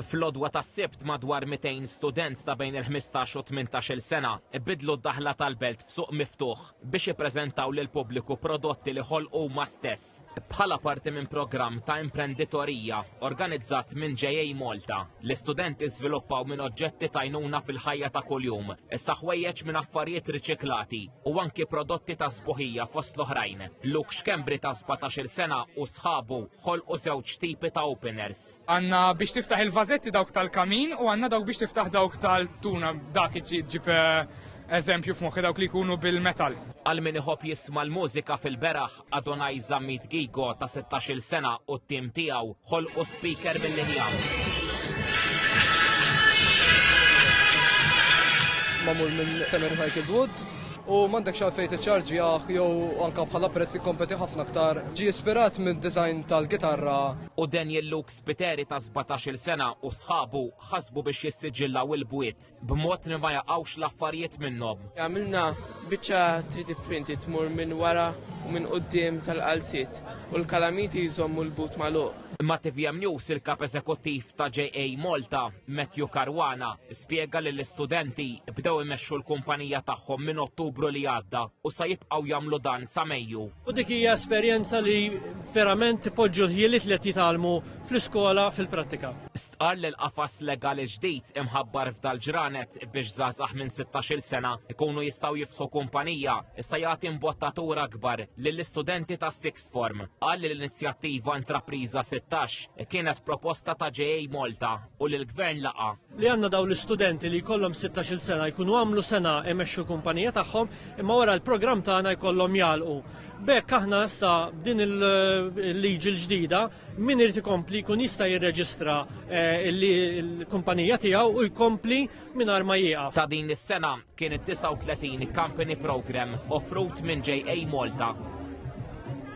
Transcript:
Fl-għodwa tas-Sibt madwar 200 student ta' bejn il-15 u 18 sena ibidlu d-daħla tal-belt f'suq miftuħ biex jippreżentaw lil pubbliku prodotti li ħolqu huma stess. Bħala parti minn programm ta' imprenditorija organizzat minn JA Malta. L-istudenti żviluppaw minn oġġetti ta' għajnuna fil-ħajja ta' kuljum, issa ħwejjeġ minn affarijiet riċiklati u anki prodotti ta' sbuħija fost l-oħrajn. Luke Xkembri ta' 17 sena u sħabu ħolqu żewġ tipi ta' openers. Għanna biex tiftaħ il-vażetti dawk tal-kamin u għanna dawk biex tiftaħ dawk tal-tuna, dak ġib eżempju f'moħħi dawk li jkunu bil-metal. Għal min iħobb jisma' l-mużika fil-beraħ, Adonaj Zammit Gigo ta' 16 sena u t-tim tiegħu ħolqu speaker bil-linjam. Mamul minn Temer Recycled Wood u m'għandek xalfejn tiċċarġi jew anke bħala prezz ikkompeti ħafna aktar. Ġie ispirat mid-design tal-gitarra. U Daniel Luke Spiteri ta' 17 sena u sħabu ħasbu biex jissiġillaw il-bwiet b'mod li ma jaqgħux l-affarijiet minnhom. Għamilna biċċa 3D printed tmur minn wara u minn quddiem tal-qalsiet u l-kalamiti jżommu l-but magħluq. Ma TVM News il-kap eżekuttiv ta' JA Malta, Matthew Karwana, spjega li l-istudenti bdew imexxu l-kumpanija tagħhom minn Ottubru li għadda u sa jibqgħu jagħmlu dan sa Mejju. U dik hija esperjenza li verament ipoġġu l-ħiliet li qed jitgħallmu fl-iskola fil-prattika. Stqar li l-qafas legali ġdid imħabbar f'dal-ġranet biex żgħażagħ minn 16 sena ikunu jistgħu jiftħu kumpanija issa jagħti imbottatura akbar lill-istudenti ta' sixth form. Qal li l-inizjattiva intrapriża kienet proposta ta' JA Malta u li l-gvern laqa. Li għandna daw l-istudenti li jkollhom 16 sena jkunu għamlu sena imexxu kumpanija tagħhom imma wara l-programm tagħna jkollhom jalqu. Bekk aħna issa din il-liġi l-ġdida min irid ikompli jkun jista' jirreġistra l-kumpanija tiegħu u jkompli mingħajr ma jieqaf. Ta' din is-sena kien id-39 company program offrut minn JA Malta.